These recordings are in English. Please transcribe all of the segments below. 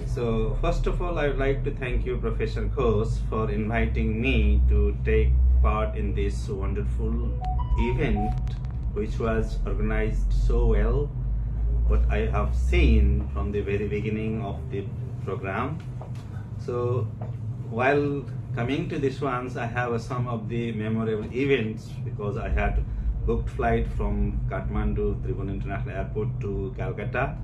So first of all, I would like to thank you, Professor Ghosh, for inviting me to take part in this wonderful event, which was organized so well. What I have seen from the very beginning of the program. So while coming to this one, I have some of the memorable events because I had booked flight from Kathmandu, Tribhuvan International Airport to Calcutta.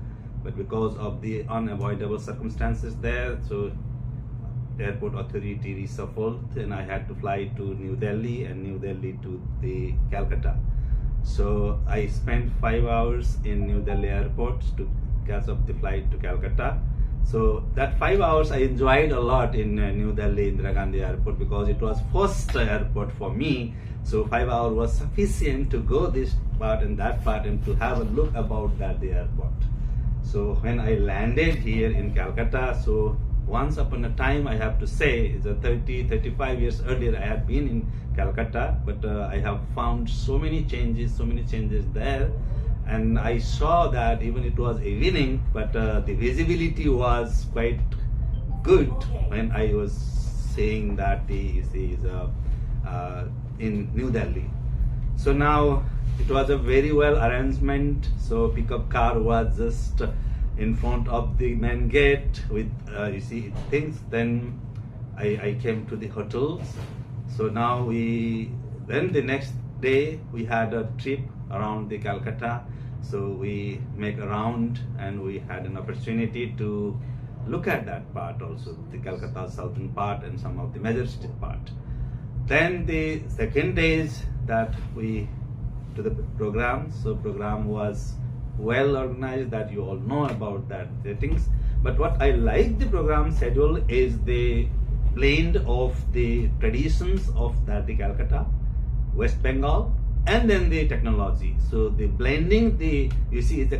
But because of the unavoidable circumstances there, so the airport authority reshuffled and I had to fly to New Delhi and New Delhi to the Calcutta. So I spent 5 hours in New Delhi airport to catch up the flight to Calcutta. So that 5 hours I enjoyed a lot in New Delhi Indira Gandhi airport because it was first airport for me. So 5 hours was sufficient to go this part and that part and to have a look about the airport. So when I landed here in Calcutta, so once upon a time, I have to say, 35 years earlier, I had been in Calcutta, but I have found so many changes there. And I saw that even it was evening, but the visibility was quite good when I was seeing that in New Delhi. So now it was a very well arrangement. So pickup car was just in front of the main gate with things. Then I came to the hotels. So now then the next day we had a trip around the Calcutta. So we make a round and we had an opportunity to look at that part also, the Calcutta southern part and some of the major city part. Then the second days that we to the program. So program was well organized, that you all know about that things. But what I like the program schedule is the blend of the traditions of the Calcutta, West Bengal, and then the technology. So the blending the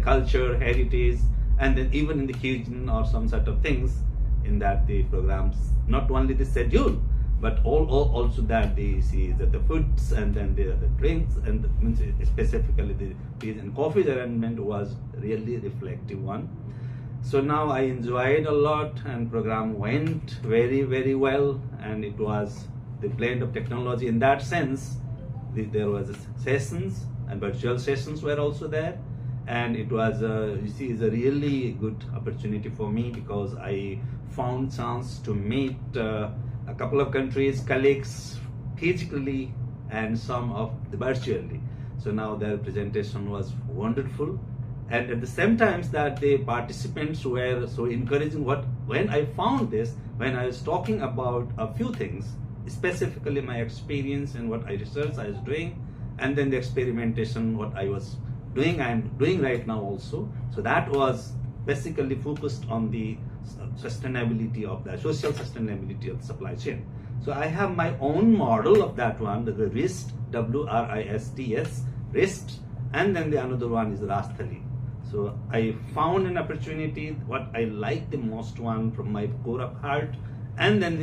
culture, heritage, and then even in the cuisine or some sort of things in that the programs, not only the schedule, but also that the foods and then the drinks and specifically the tea and coffee arrangement was really reflective one. So now I enjoyed a lot and program went very, very well, and it was the blend of technology in that sense. There was sessions and virtual sessions were also there, and it was is a really good opportunity for me because I found chance to meet a couple of countries, colleagues physically and some of the virtually. So now their presentation was wonderful, and at the same time that the participants were so encouraging. When I found this, when I was talking about a few things, specifically my experience and what I researched I was doing, and then the experimentation what I was doing, I'm doing right now also. So that was basically focused on the sustainability of the social sustainability of the supply chain. So I have my own model of that one, the RIST, WRISTS, RIST, and then the another one is Rasthali. So I found an opportunity, what I like the most one from my core of heart, and then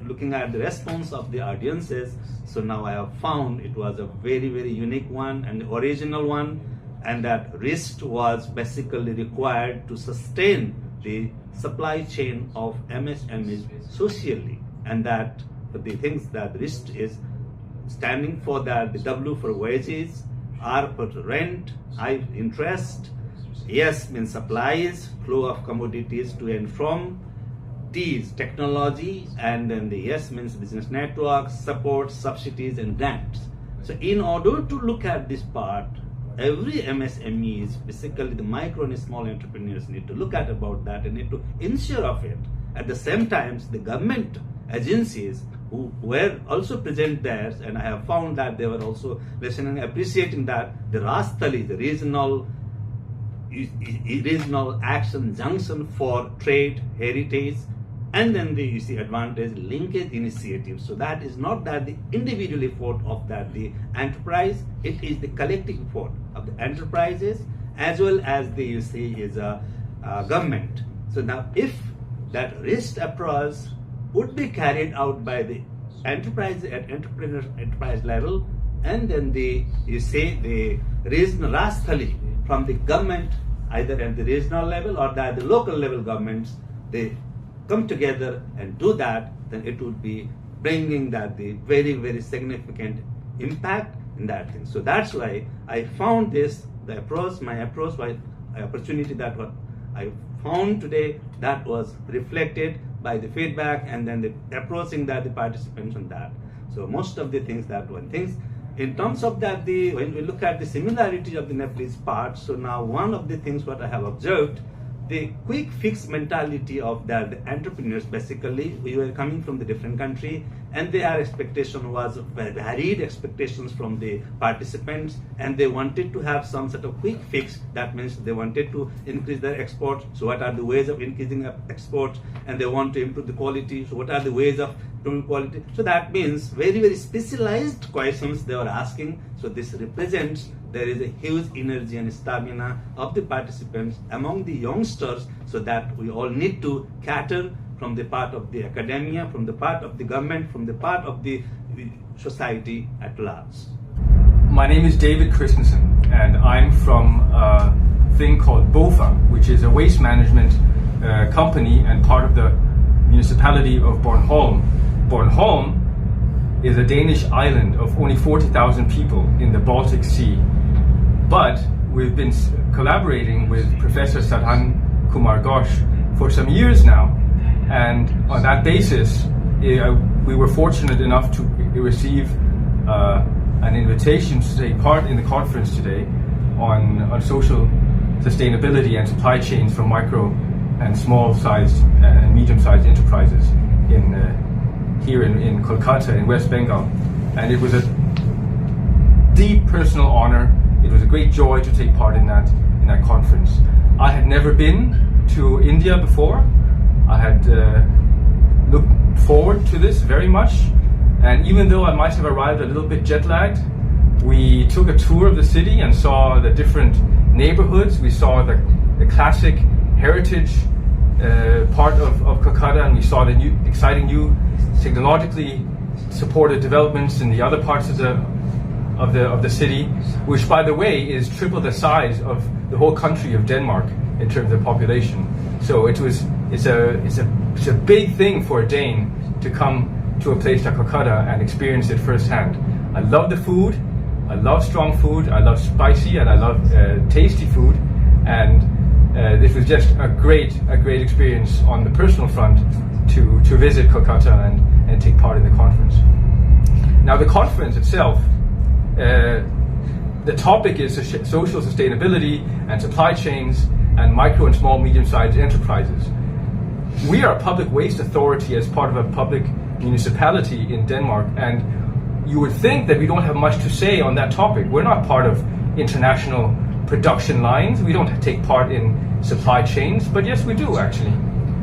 looking at the response of the audiences. So now I have found it was a very, very unique one and the original one, and that RIST was basically required to sustain the supply chain of MSMEs socially, and that the things that RIST is standing for, that the W for wages, R for rent, I interest, S means supplies, flow of commodities to and from, T is technology, and then the S means business networks, support, subsidies, and grants. So in order to look at this part, every MSME is basically the micro and small entrepreneurs need to look at about that and need to ensure of it. At the same time, the government agencies who were also present there, and I have found that they were also listening, appreciating that the Rasthali, the regional action junction for trade, heritage, and then the advantage linkage initiative. So that is not that the individual effort of the enterprise, it is the collective effort of the enterprises as well as the government. So now if that risk approach would be carried out by the enterprise at enterprise level, and then the regional Rasthali from the government, either at the regional level or the local level governments, they come together and do that, then it would be bringing that the very, very significant impact in that thing. So that's why I found this, my approach, my opportunity, that what I found today, that was reflected by the feedback and then the approaching that the participants on that. So most of the things that one thinks, in terms of that, when we look at the similarity of the Nepalese part, so now one of the things what I have observed, the quick fix mentality of the entrepreneurs, basically, we were coming from the different country, and their expectation was varied expectations from the participants, and they wanted to have some sort of quick fix. That means they wanted to increase their exports. So what are the ways of increasing exports? And they want to improve the quality. So what are the ways of improving quality? So that means very, very specialized questions they were asking. So this represents there is a huge energy and stamina of the participants among the youngsters, so that we all need to cater from the part of the academia, from the part of the government, from the part of the society at large. My name is David Christensen, and I'm from a thing called BOFA, which is a waste management company and part of the municipality of Bornholm. Bornholm is a Danish island of only 40,000 people in the Baltic Sea. But we've been collaborating with Professor Sadhan K Ghosh for some years now, and on that basis, we were fortunate enough to receive an invitation to take part in the conference today on social sustainability and supply chains for micro and small-sized and medium-sized enterprises here in Kolkata in West Bengal. And it was a deep personal honor. It was a great joy to take part in that conference. I had never been to India before. I had looked forward to this very much, and even though I might have arrived a little bit jet-lagged, we took a tour of the city and saw the different neighborhoods. We saw the classic heritage part of Kolkata, and we saw the exciting new technologically supported developments in the other parts of the city, which, by the way, is triple the size of the whole country of Denmark in terms of population. So it's a big thing for a Dane to come to a place like Kolkata and experience it firsthand. I love the food. I love strong food. I love spicy and I love tasty food. And this was just a great experience on the personal front to visit Kolkata and take part in the conference. Now, the conference itself, the topic is social sustainability and supply chains and micro and small medium-sized enterprises. We are a public waste authority as part of a public municipality in Denmark, and you would think that we don't have much to say on that topic. We're not part of international production lines. We don't take part in supply chains, but yes, we do actually.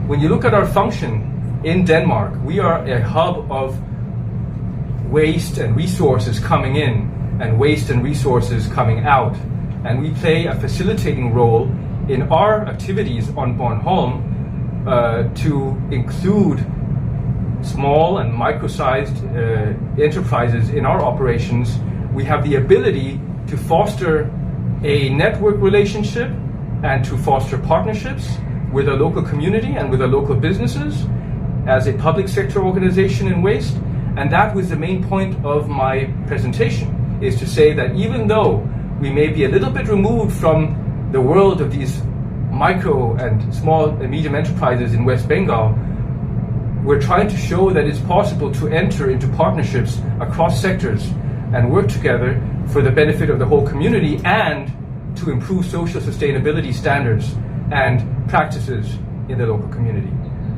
When you look at our function in Denmark, we are a hub of waste and resources coming in and waste and resources coming out. And we play a facilitating role in our activities on Bornholm to include small and micro-sized enterprises in our operations. We have the ability to foster a network relationship and to foster partnerships with a local community and with our local businesses as a public sector organization in waste. And that was the main point of my presentation, is to say that even though we may be a little bit removed from the world of these micro and small and medium enterprises in West Bengal, we're trying to show that it's possible to enter into partnerships across sectors and work together for the benefit of the whole community and to improve social sustainability standards and practices in the local community.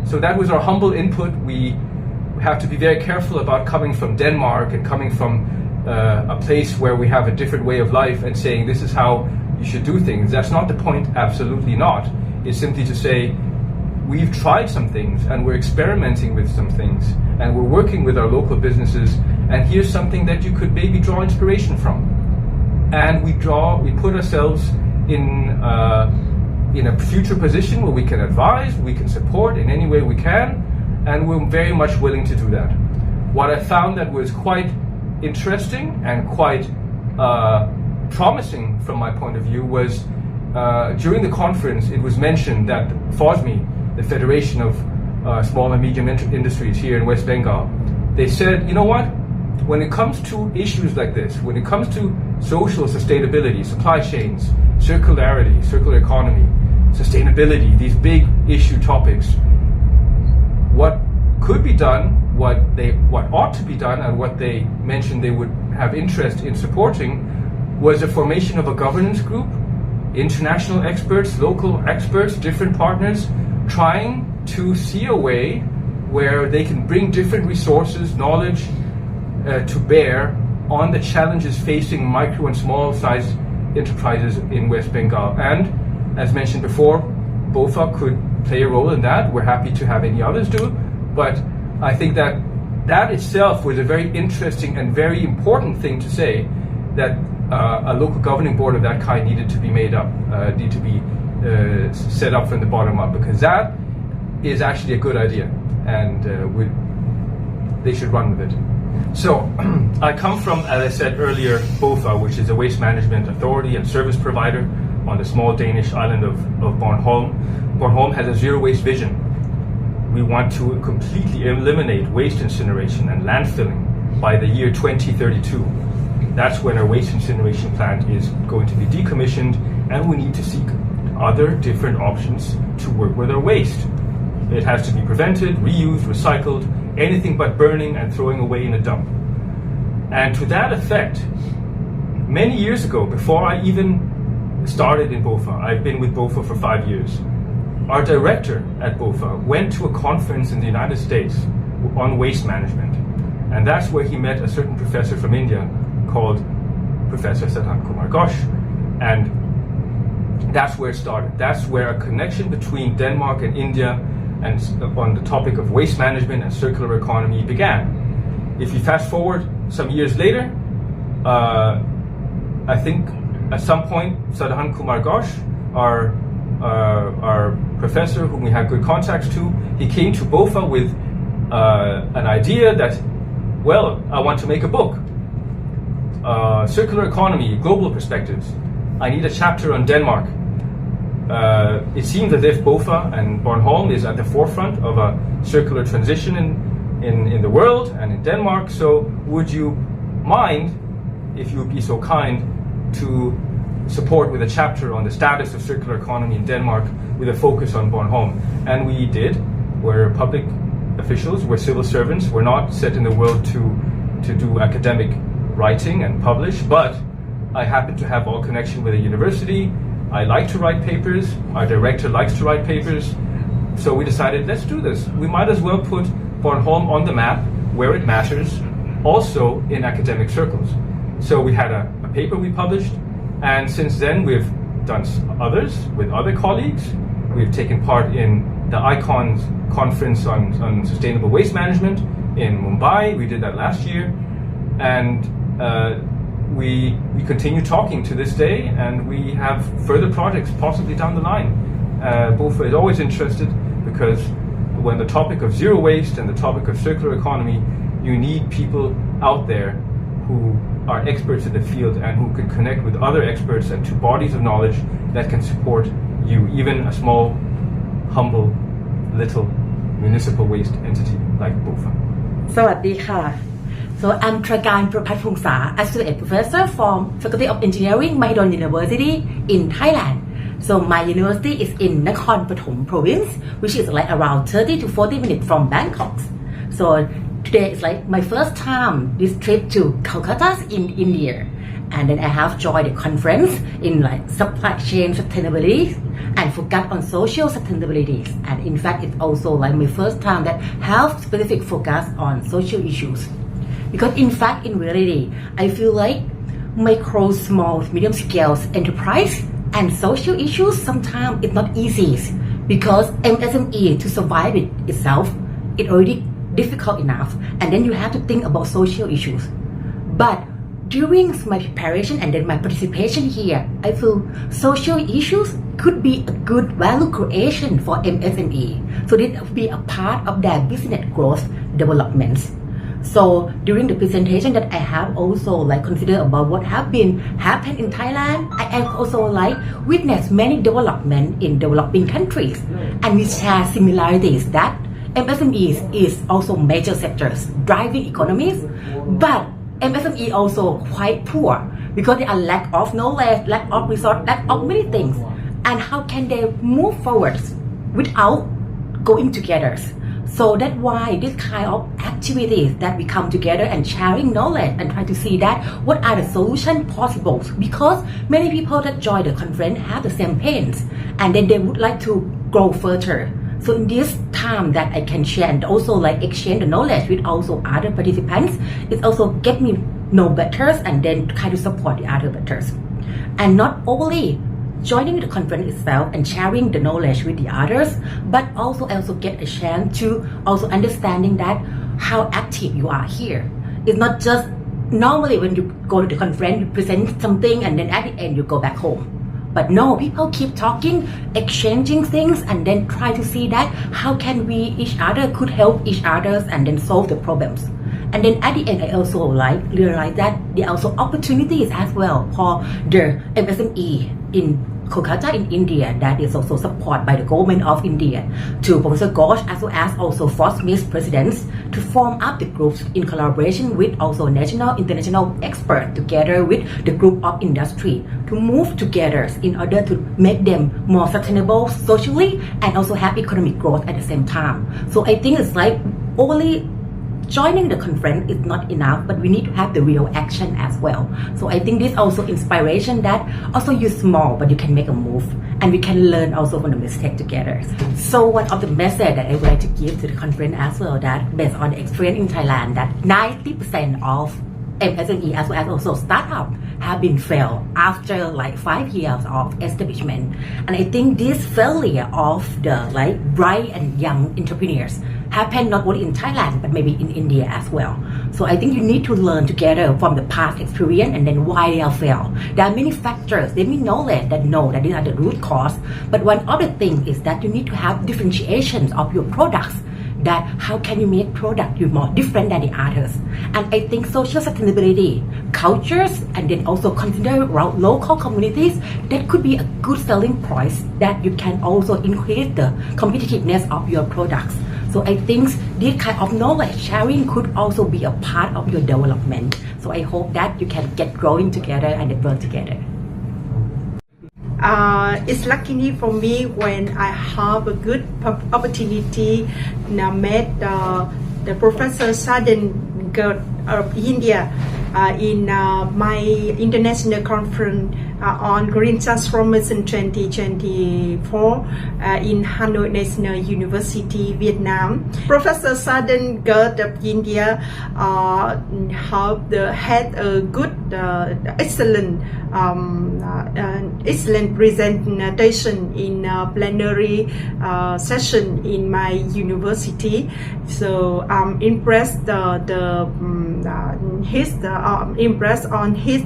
So that was our humble input. We have to be very careful about coming from Denmark and coming from a place where we have a different way of life and saying this is how you should do things. That's not the point, absolutely not. It's simply to say we've tried some things and we're experimenting with some things and we're working with our local businesses, and here's something that you could maybe draw inspiration from. And we put ourselves in a future position where we can advise, we can support in any way we can, and we're very much willing to do that. What I found that was quite interesting and quite promising from my point of view was during the conference it was mentioned that FOSMI the Federation of Small and Medium Industries here in West Bengal. They said, you know what? When it comes to issues like this, when it comes to social sustainability, supply chains, circularity, circular economy, sustainability, these big issue topics, what could be done, what ought to be done, and what they mentioned they would have interest in supporting was a formation of a governance group, international experts, local experts, different partners, trying to see a way where they can bring different resources, knowledge to bear on the challenges facing micro and small-sized enterprises in West Bengal. And as mentioned before, BOFA could play a role in that. We're happy to have any others do it. But I think that itself was a very interesting and very important thing to say, that a local governing board of that kind needed to be made up, need to be set up from the bottom up, because that is actually a good idea, and they should run with it. So I come from, as I said earlier, BOFA, which is a waste management authority and service provider on the small Danish island of Bornholm. Bornholm has a zero waste vision. We want to completely eliminate waste incineration and landfilling by the year 2032. That's when our waste incineration plant is going to be decommissioned, and we need to seek other different options to work with our waste. It has to be prevented, reused, recycled, anything but burning and throwing away in a dump. And to that effect, many years ago, before I even started in BOFA, I've been with BOFA for 5 years, our director at BOFA went to a conference in the United States on waste management. And that's where he met a certain professor from India called Professor Sadhan K Ghosh. And that's where it started. That's where a connection between Denmark and India and on the topic of waste management and circular economy began. If you fast forward some years later, I think at some point Sadhan K Ghosh, our professor whom we had good contacts to, he came to BOFA with an idea that, well, I want to make a book. Circular economy, global perspectives. I need a chapter on Denmark. It seems as if BOFA and Bornholm is at the forefront of a circular transition in the world and in Denmark. So would you mind, if you would be so kind, to support with a chapter on the status of circular economy in Denmark with a focus on Bornholm? And we did. We're public officials, we're civil servants, we're not set in the world to do academic writing and publish, but I happen to have all connection with a university. I like to write papers, our director likes to write papers, so we decided, let's do this. We might as well put Bornholm on the map where it matters, also in academic circles. So we had a paper we published, and since then we've done others with other colleagues. We've taken part in the ICON conference on sustainable waste management in Mumbai. We did that last year, and we continue talking to this day, and we have further projects possibly down the line. BOFA is always interested, because when the topic of zero waste and the topic of circular economy, you need people out there who are experts in the field and who can connect with other experts and to bodies of knowledge that can support you, even a small, humble, little municipal waste entity like BOFA. สวัสดีค่ะ So I'm Trakarn-Thailand, Associate Professor from Faculty of Engineering, Mahidol University in Thailand. So my university is in Nakhon Pathom province, which is like around 30 to 40 minutes from Bangkok. So today is like my first time this trip to Kolkata in India, and then I have joined the conference in like supply chain sustainability and focus on social sustainability. And in fact, it's also like my first time that have specific focus on social issues. Because in fact, in reality, I feel like micro, small, medium scale enterprise and social issues sometimes it's not easy, because MSME to survive it itself, it already difficult enough, and then you have to think about social issues. But during my preparation and then my participation here, I feel social issues could be a good value creation for MSME, so this will be a part of their business growth developments. So during the presentation that I have also like consider about what have been happened in Thailand, I have also like witnessed many development in developing countries, and we share similarities that MSMEs is also major sectors driving economies, but MSME also quite poor because they are lack of knowledge, lack of resource, lack of many things. And how can they move forward without going together? So that's why this kind of activities that we come together and sharing knowledge and try to see that what are the solutions possible, because many people that join the conference have the same pains and then they would like to grow further. So in this time that I can share and also like exchange the knowledge with also other participants, it also get me know better and then try to support the other better. And not only joining the conference itself and sharing the knowledge with the others, but also get a chance to also understanding that how active you are here. It's not just normally when you go to the conference, you present something and then at the end you go back home. But no, people keep talking, exchanging things, and then try to see that how can we each other could help each other and then solve the problems. And then at the end, I also like realize that there are also opportunities as well for the MSME in Kolkata in India that is also supported by the government of India to Professor Ghosh as well as also FOSMI's presidents to form up the groups in collaboration with also national international experts together with the group of industry to move together in order to make them more sustainable socially and also have economic growth at the same time. So I think it's like only joining the conference is not enough, but we need to have the real action as well. So I think this also inspiration that also you small, but you can make a move and we can learn also from the mistake together. So one of the message that I would like to give to the conference as well, that based on the experience in Thailand, that 90% of MSME as well as also startup have been failed after like 5 years of establishment. And I think this failure of the like bright and young entrepreneurs happen not only in Thailand but maybe in India as well. So I think you need to learn together from the past experience and then why they are failed. There are many factors, there may knowledge that know that these are the root cause. But one other thing is that you need to have differentiations of your products, that how can you make product you more different than the others. And I think social sustainability, cultures, and then also consider local communities, that could be a good selling price that you can also increase the competitiveness of your products. So I think this kind of knowledge sharing could also be a part of your development. So I hope that you can get growing together and work together. It's lucky for me when I have a good opportunity to meet the Professor Sadhan K Ghosh of India in my international conference on Green Transformation 2024 in Hanoi National University, Vietnam. Professor Sadhan K Ghosh of India had a good, excellent presentation in plenary session in my university. So I'm impressed impressed on his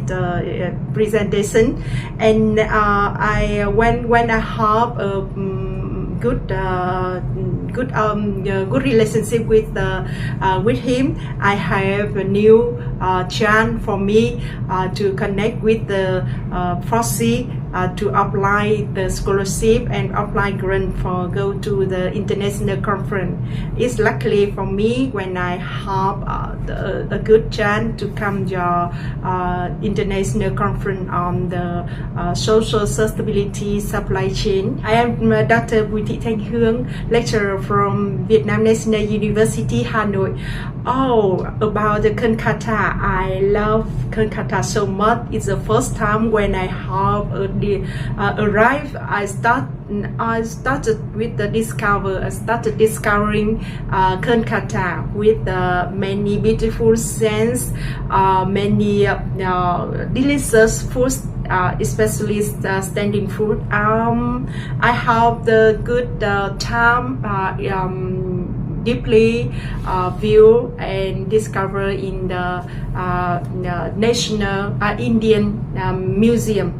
presentation, and when I have a good relationship with him, I have a new chance for me to connect with the FOSMI to apply the scholarship and apply grant for go to the international conference. It's luckily for me when I have a good chance to come to international conference on the social sustainability supply chain. I am Dr. Bùi Thanh Hương, lecturer from Vietnam National University, Hanoi. About the Kolkata, I love Kolkata so much. It's the first time when I have arrived. I started with the discovering Kolkata with many beautiful scenes, many delicious foods, especially standing food. I have the good time deeply view and discover in the National Indian Museum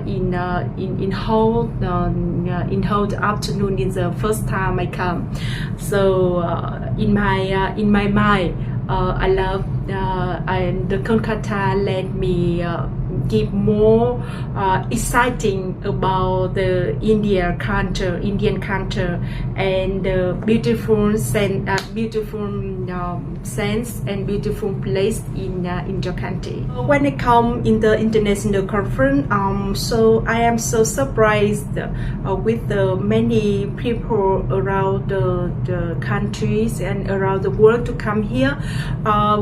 in whole afternoon. Is the first time I come. So in my mind, I love and the Kolkata let me give more exciting about the Indian culture, and beautiful sense and beautiful place in your country. When I come in the international conference, so I am so surprised with the many people around the countries and around the world to come here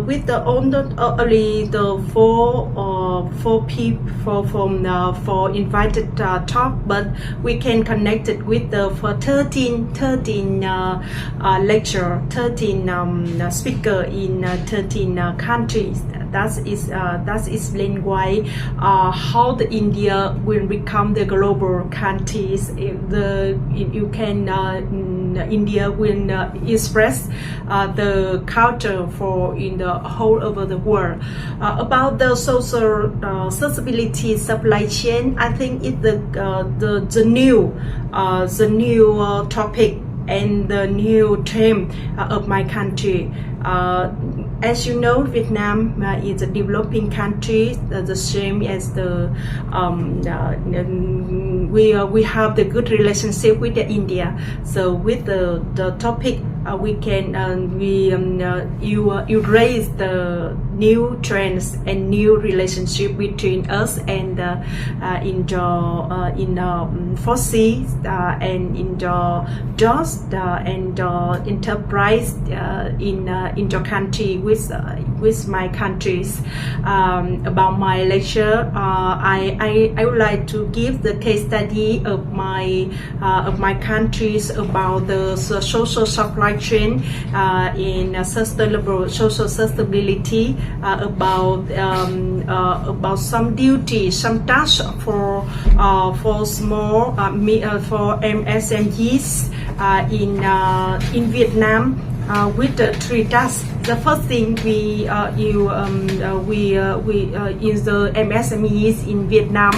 with the only the four people for invited talk, but we can connect it with the for 13 lecture, 13 speaker in 13 countries. That explains why how the India will become the global countries. India will express the culture for in the whole over the world. About the social sustainability supply chain, I think it's the new topic and the new theme of my country. As you know, Vietnam is a developing country, the same as the we have the good relationship with the India. So with the topic, we can you raise the new trends and new relationship between us and in FOSMI and in the jobs and enterprise in your country with my countries. About my lecture, I would like to give the case study of my countries about the social supply chain in sustainable social sustainability, about some duty, some tasks for small for MSMEs in Vietnam with the 3 tasks. The first thing we in the MSMEs in Vietnam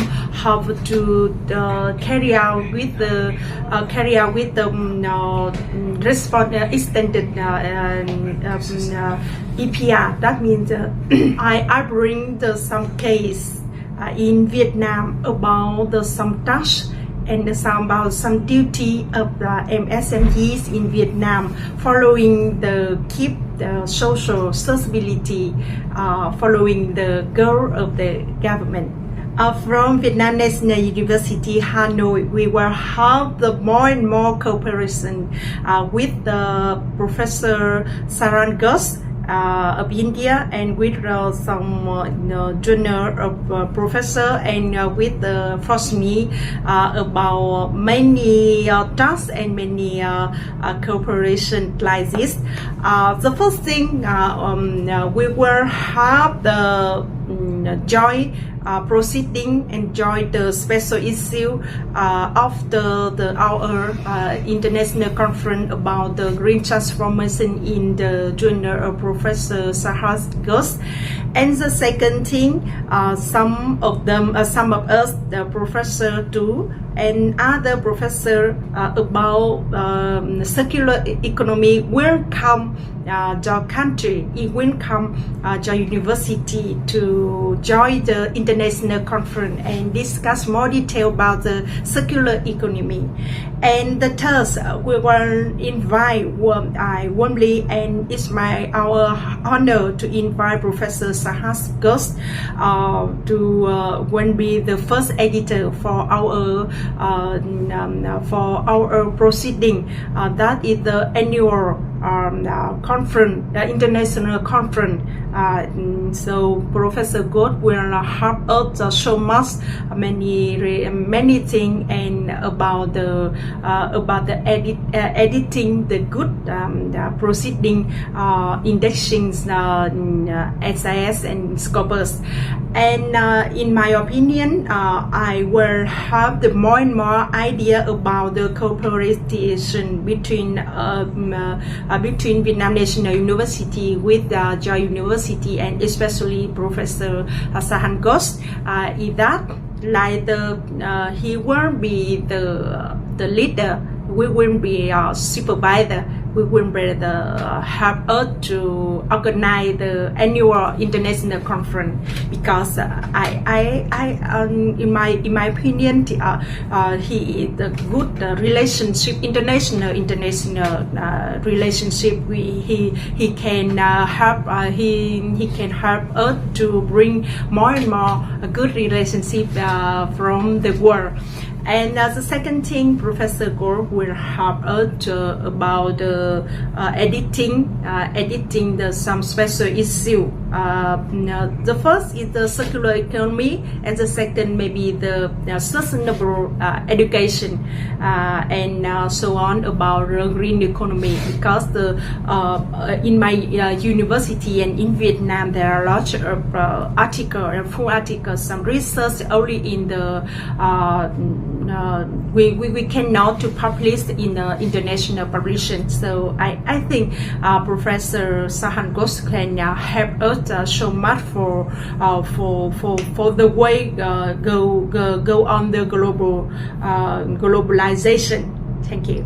have to carry out with the extended EPR. That means I bring some case in Vietnam about some tasks and about some duty of MSMEs in Vietnam, following the keep the social sustainability, following the goal of the government. From Vietnam National University, Hanoi, we will have the more and more cooperation with the Professor Sadhan K Ghosh of India, and with some journal of professor, and with the FOSMI about many tasks and many cooperation like this. The first thing we will have the joint proceeding and join the special issue of our international conference about the green transformation in the journal of Professor Sadhan K Ghosh. And the second thing, some of us, the professor too, and other professor about circular economy will come your country, it will come your university to join the international conference and discuss more detail about the circular economy. And the third, we will invite I warmly, and it's our honor to invite Professor Sadhan K Ghosh to will be the first editor for our proceeding. That is the annual conference, international conference. So Professor Ghosh will help us so much many things, and about the editing the good proceeding, indexing SIS and Scopus. And in my opinion, I will have the more and more idea about the cooperation between Vietnam National University with your university, and especially Professor Sadhan K Ghosh. Is that like he will be the leader we will be a supervisor. We will be the help us to organize the annual international conference, because in my opinion, he is the good relationship, international relationship. He can help he can help us to bring more and more a good relationship from the world. And the second thing, Professor Ghosh will help us about editing some special issue. The first is the circular economy, and the second maybe the sustainable education, and so on about the green economy. Because in my university and in Vietnam, there are lots of articles, full articles, some research only in the we cannot to publish in international publication. So I think Professor Sadhan Ghosh can help us so much for the way go on the globalization. Thank you.